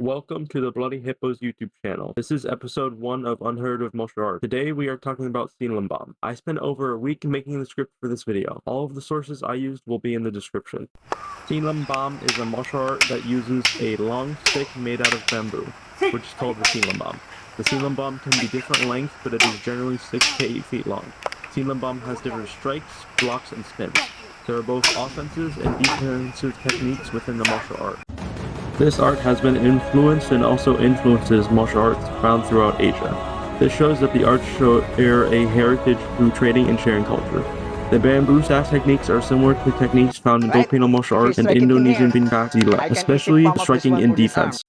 Welcome to the Bloody Hippos YouTube channel. This is episode 1 of Unheard of Martial Art. Today we are talking about Silambam. I spent over a week making the script for this video. All of the sources I used will be in the description. Silambam is a martial art that uses a long stick made out of bamboo, which is called the Silambam. The Silambam can be different lengths, but it is generally 6 to 8 feet long. Silambam has different strikes, blocks, and spins. There are both offensive and defensive techniques within the martial art. This art has been influenced and also influences martial arts found throughout Asia. This shows that the arts share a heritage through trading and sharing culture. The bamboo staff techniques are similar to techniques found in Filipino martial arts and Indonesian pencak silat, especially striking in defense.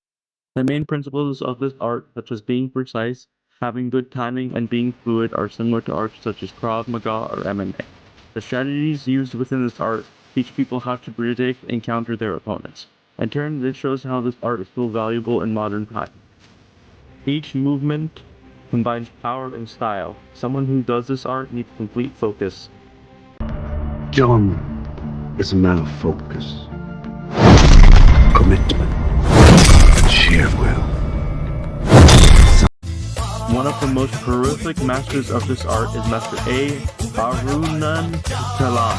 The main principles of this art, such as being precise, having good timing, and being fluid, are similar to arts such as Krav Maga or MMA. The strategies used within this art teach people how to predict and counter their opponents. In turn, this shows how this art is still valuable in modern times. Each movement combines power and style. Someone who does this art needs complete focus. John is a man of focus, commitment, and sheer will. One of the most prolific masters of this art is Master A. Barunan Salam.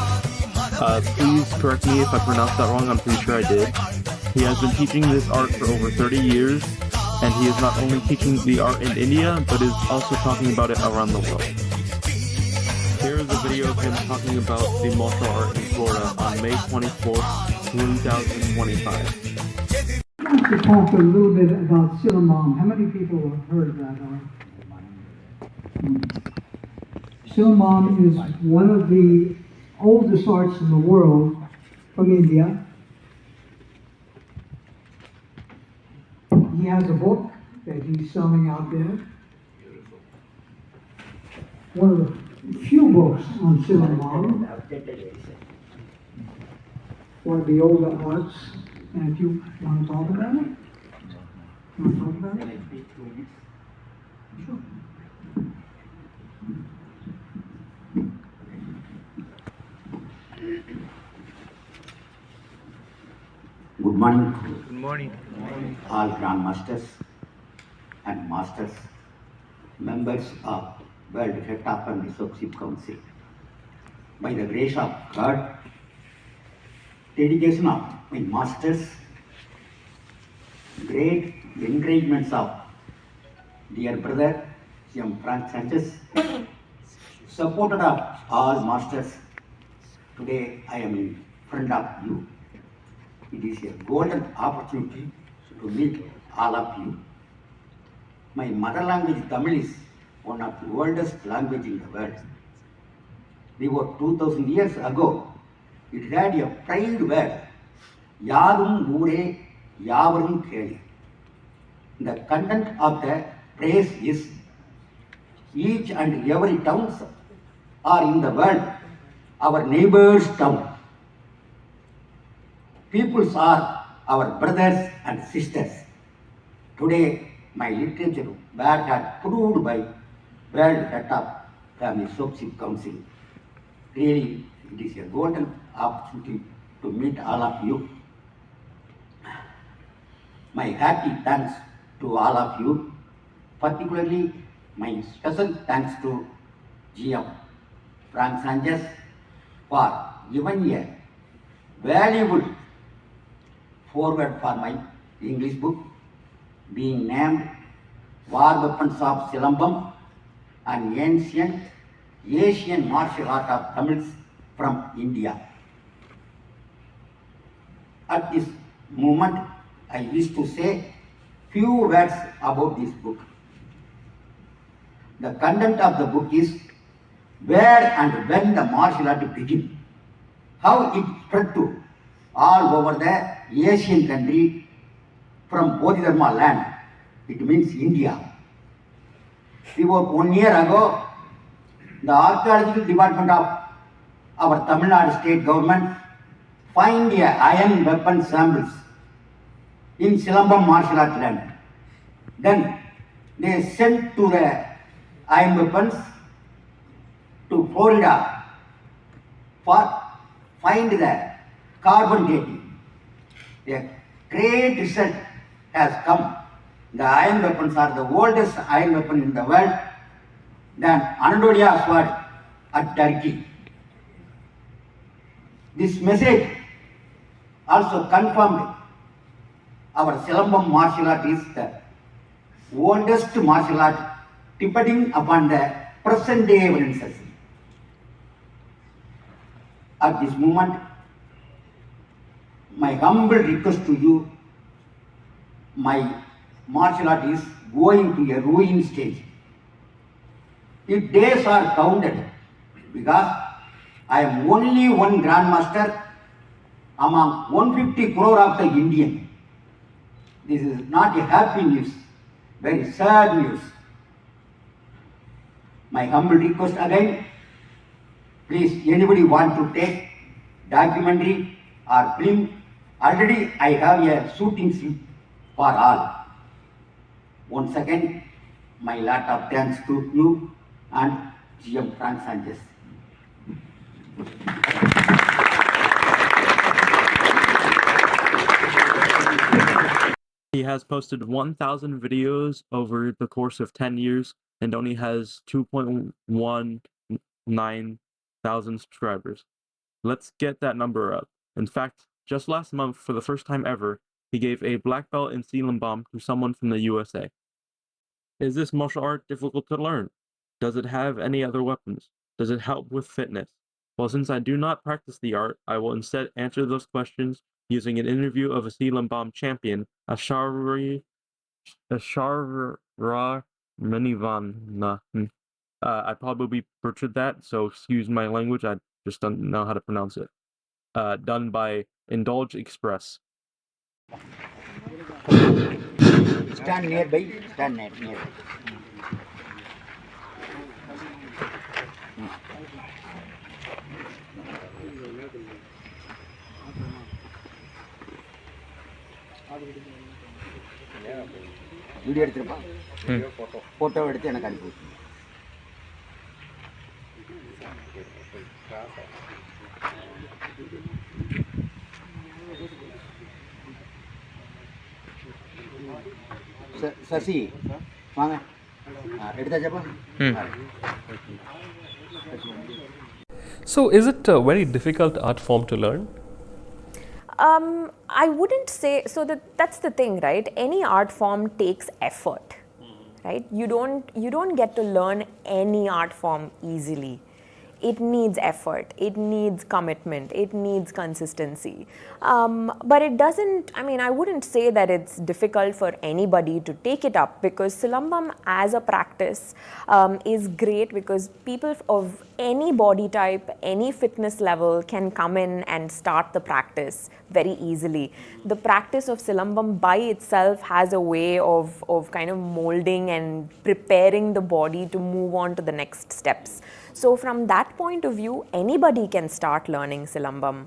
Please correct me if I pronounced that wrong, I'm pretty sure I did. He has been teaching this art for over 30 years, and he is not only teaching the art in India, but is also talking about it around the world. Here is a video of him talking about the martial art in Florida on May 24th, 2025. I'd like to talk a little bit about Silambam. How many people have heard of that art? Silambam is one of the oldest arts in the world from India. He has a book that he's selling out there. One of the few books on Silambam. One of the older arts. And if you want to talk about it? You want to talk about it? Sure. Good morning. Good morning. All grandmasters and masters, members of World Head of and Resourceship Council. By the grace of God, dedication of my masters, great encouragements of dear brother M. Frank Sanchez, supported of all masters, today I am in front of you. It is a golden opportunity to meet all of you. My mother language Tamil is one of the oldest language in the world. Before 2000 years ago, it had a pride word, Yadum Ure Yavarum Keli. The content of the phrase is, each and every towns are in the world our neighbor's town. Peoples are our brothers and sisters. Today, my literature that had proved by World Head of Family Resourceship Council. Really, it is a golden opportunity to meet all of you. My happy thanks to all of you, particularly my special thanks to GM Frank Sanchez for giving a valuable forward for my English book, being named War Weapons of Silambam, an ancient Asian martial art of Tamils from India. At this moment, I wish to say few words about this book. The content of the book is where and when the martial art began, how it spread to all over the Asian country from Bodhidharma land. It means India. About 1 year ago, the archaeological department of our Tamil Nadu state government find a iron weapon samples in Silambam martial art land. Then they sent to the iron weapons to Florida for find the carbon dating. A great result has come. The iron weapons are the oldest iron weapon in the world than Anatolia sword at Turkey. This message also confirmed our Silambam martial art is the oldest martial art depending upon the present day evidences. At this moment, my humble request to you, my martial art is going to a ruin stage. Its days are counted because I am only one grandmaster among 150 crore of the Indian. This is not a happy news, very sad news. My humble request again, please, anybody want to take documentary or film, already I have a shooting slip for all. Once again, my lot of thanks to you and GM Frank Sanchez. He has posted 1,000 videos over the course of 10 years and only has 2.19 thousand subscribers. Let's get that number up. In fact, just last month, for the first time ever, he gave a black belt in Silambam to someone from the USA. Is this martial art difficult to learn? Does it have any other weapons? Does it help with fitness? Well, since I do not practice the art, I will instead answer those questions using an interview of a Silambam champion, Ashara Minivana. I probably butchered that, so excuse my language, I just don't know how to pronounce it. Done by Indulge Express. Stand nearby, stand nearby. Video எடுத்துருப்பா photo எடுத்து எனக்கு அனுப்பி சசி வாங்க எடுத்தாச்சப்பா So, is it a very difficult art form to learn? I wouldn't say so. That's the thing, right? Any art form takes effort, right? You don't get to learn any art form easily. It needs effort, it needs commitment, it needs consistency. But it doesn't, I wouldn't say that it's difficult for anybody to take it up, because Silambam as a practice is great, because people of any body type, any fitness level can come in and start the practice very easily. The practice of Silambam by itself has a way of kind of molding and preparing the body to move on to the next steps. So from that point of view, anybody can start learning Silambam.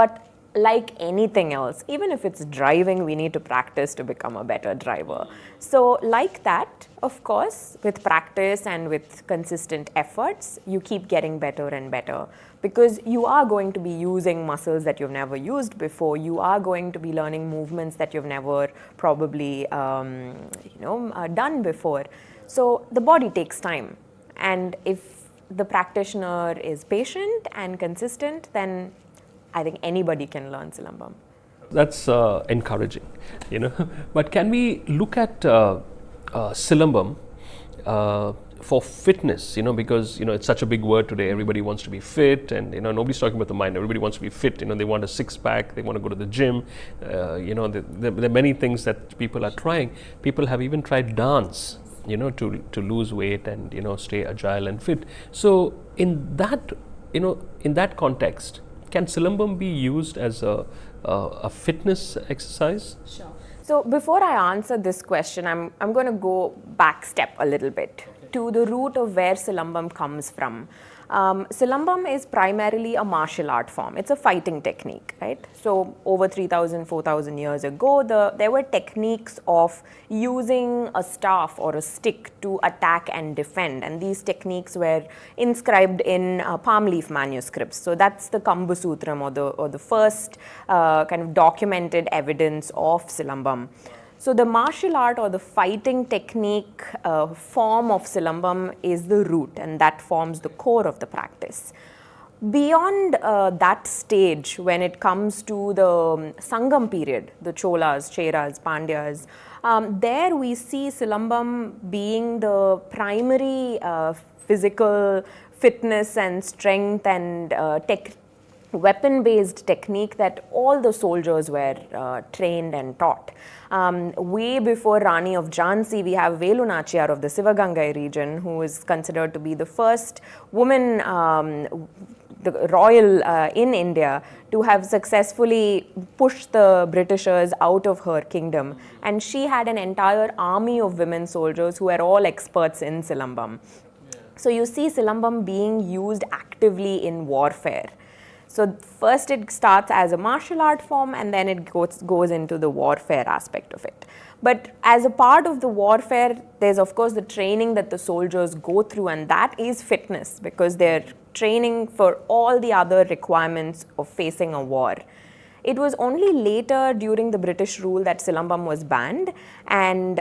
But like anything else, even if it's driving, we need to practice to become a better driver. So like that, of course, with practice and with consistent efforts, you keep getting better and better, because you are going to be using muscles that you've never used before. You are going to be learning movements that you've never probably done before. So the body takes time, and if the practitioner is patient and consistent, then I think anybody can learn Silambam. That's encouraging, But can we look at Silambam for fitness, because, it's such a big word today. Everybody wants to be fit, and, nobody's talking about the mind. Everybody wants to be fit. They want a six-pack. They want to go to the gym. There are many things that people are trying. People have even tried dance, to lose weight and, stay agile and fit. So in that context, can Silambam be used as a fitness exercise? Sure. So before I answer this question, I'm going to go back step a little bit to the root of where Silambam comes from. Silambam is primarily a martial art form. It's a fighting technique, right? So over 3,000, 4,000 years ago, there were techniques of using a staff or a stick to attack and defend. And these techniques were inscribed in palm leaf manuscripts. So that's the Kambu Sutram, or the first kind of documented evidence of Silambam. So the martial art or the fighting technique form of Silambam is the root, and that forms the core of the practice. Beyond that stage, when it comes to the Sangam period, the Cholas, Cheras, Pandyas, there we see Silambam being the primary physical fitness and strength and weapon-based technique that all the soldiers were trained and taught. Way before Rani of Jhansi, we have Velu Nachiyar of the Sivagangai region, who is considered to be the first woman the royal in India to have successfully pushed the Britishers out of her kingdom. And she had an entire army of women soldiers who were all experts in Silambam. So you see Silambam being used actively in warfare. So first it starts as a martial art form, and then it goes into the warfare aspect of it. But as a part of the warfare, there's of course the training that the soldiers go through, and that is fitness, because they're training for all the other requirements of facing a war. It was only later during the British rule that Silambam was banned, and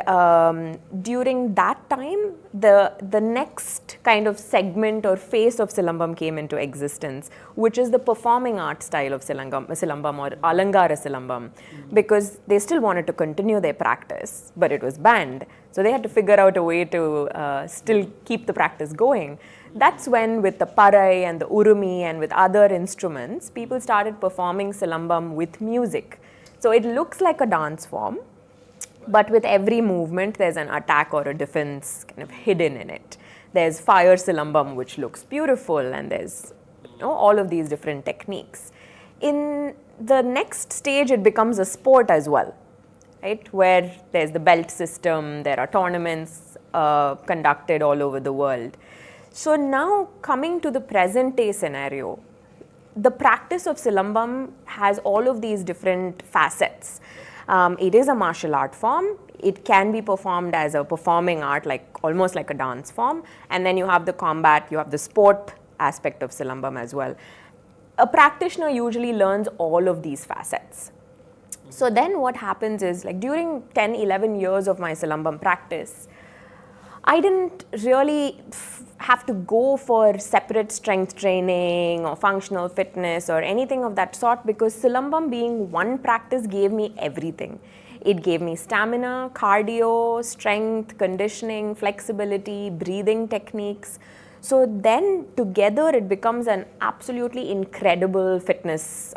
during that time, the next kind of segment or phase of Silambam came into existence, which is the performing art style of Silambam or Alangara Silambam, because they still wanted to continue their practice, but it was banned. So they had to figure out a way to still keep the practice going. That's when, with the parai and the urumi and with other instruments, people started performing Silambam with music. So it looks like a dance form, but with every movement there's an attack or a defense kind of hidden in it. There's fire Silambam, which looks beautiful, and there's all of these different techniques. In the next stage, it becomes a sport as well, right? Where there's the belt system, there are tournaments conducted all over the world. So now, coming to the present day scenario, the practice of Silambam has all of these different facets. It is a martial art form. It can be performed as a performing art, almost like a dance form. And then you have the combat, you have the sport aspect of Silambam as well. A practitioner usually learns all of these facets. So then what happens is, during 10, 11 years of my Silambam practice, I didn't really have to go for separate strength training or functional fitness or anything of that sort, because Silambam being one practice gave me everything. It gave me stamina, cardio, strength, conditioning, flexibility, breathing techniques. So then together it becomes an absolutely incredible fitness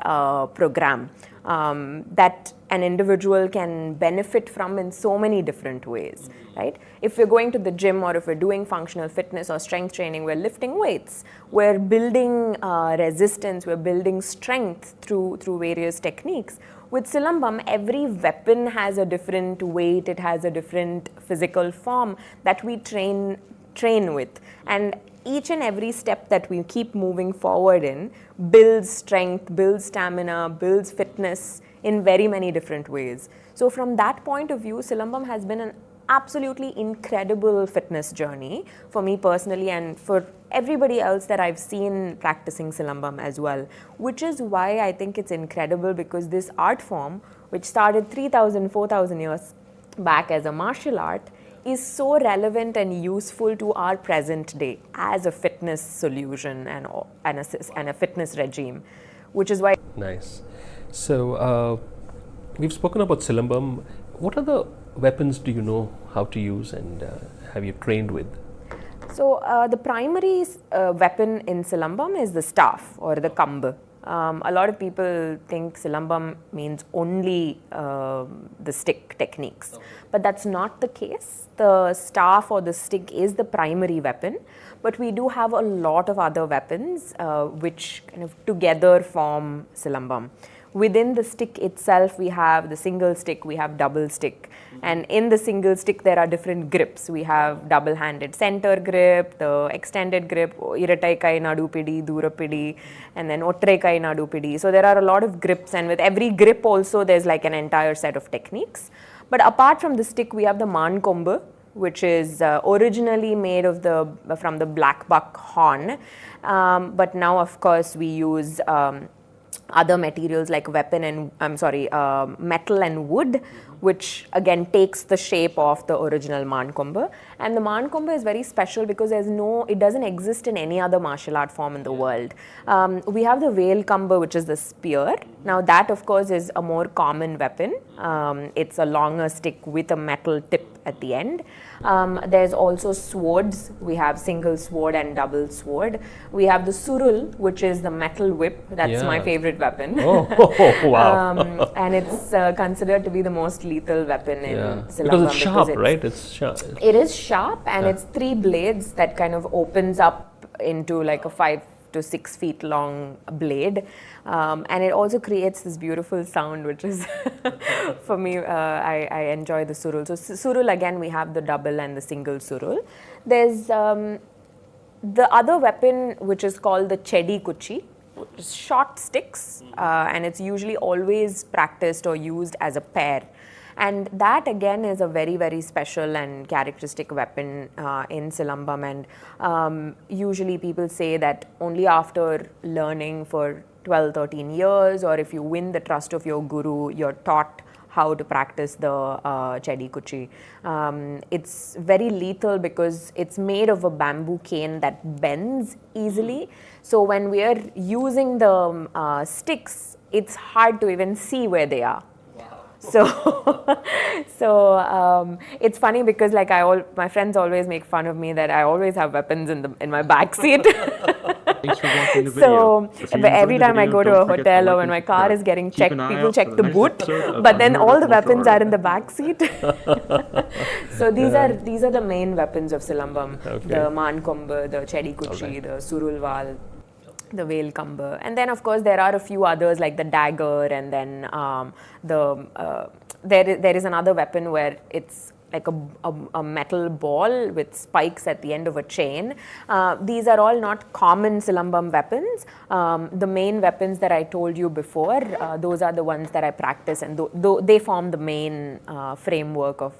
program that an individual can benefit from in so many different ways, right? If we're going to the gym, or if we're doing functional fitness or strength training, we're lifting weights, we're building resistance, we're building strength through various techniques. With Silambam, every weapon has a different weight, it has a different physical form that we train with. And each and every step that we keep moving forward in builds strength, builds stamina, builds fitness in very many different ways. So from that point of view, Silambam has been an absolutely incredible fitness journey for me personally, and for everybody else that I've seen practicing Silambam as well, which is why I think it's incredible, because this art form, which started 3,000, 4,000 years back as a martial art, is so relevant and useful to our present day as a fitness solution and a fitness regime, which is why. Nice. So we've spoken about Silambam. What other weapons do you know how to use, and have you trained with? So the primary weapon in Silambam is the staff or the kamb. A lot of people think Silambam means only the stick techniques, but that's not the case. The staff or the stick is the primary weapon, but we do have a lot of other weapons which kind of together form Silambam. Within the stick itself, we have the single stick, we have double stick. And in the single stick, there are different grips. We have double-handed center grip, the extended grip, irattai kai nadu pidi, dura pidi, and then ottrai kai nadu pidi. So there are a lot of grips, and with every grip also, there's like an entire set of techniques. But apart from the stick, we have the man kombu, which is originally made from the black buck horn. But now, of course, we use other materials like metal and wood, which again takes the shape of the original Mankomba. And the Mankomba is very special because it doesn't exist in any other martial art form in the world. We have the Velkamba, which is the spear. Now that of course is a more common weapon. It's a longer stick with a metal tip at the end. There's also swords. We have single sword and double sword. We have the surul, which is the metal whip. That's my favorite weapon. Oh, wow. And it's considered to be the most lethal weapon in Silambam. Because it's sharp, right? It's sharp. It is sharp, and it's 3 blades that kind of opens up into like a 5 to 6 feet long blade. And it also creates this beautiful sound, which is, for me, I enjoy the surul. So surul, again, we have the double and the single surul. There's the other weapon, which is called the chedi kuchi, which is short sticks, and it's usually always practiced or used as a pair. And that again is a very, very special and characteristic weapon in Silambam. And usually people say that only after learning for 12, 13 years, or if you win the trust of your guru, you're taught how to practice the chedi kuchi. It's very lethal because it's made of a bamboo cane that bends easily. So when we are using the sticks, it's hard to even see where they are. So, it's funny because like my friends always make fun of me that I always have weapons in my back seat. Thanks for watching the video. So every time I go to a hotel or when my car is getting checked, people check the boot, but then all the weapons are in the back seat. So these are the main weapons of Silambam: the Mankomba, the chedi kuchi, the surulwal, the Velkamba, and then of course there are a few others like the dagger, and then there is another weapon where it's like a metal ball with spikes at the end of a chain. These are all not common Silambam weapons. The main weapons that I told you before, those are the ones that I practice, and they form the main framework of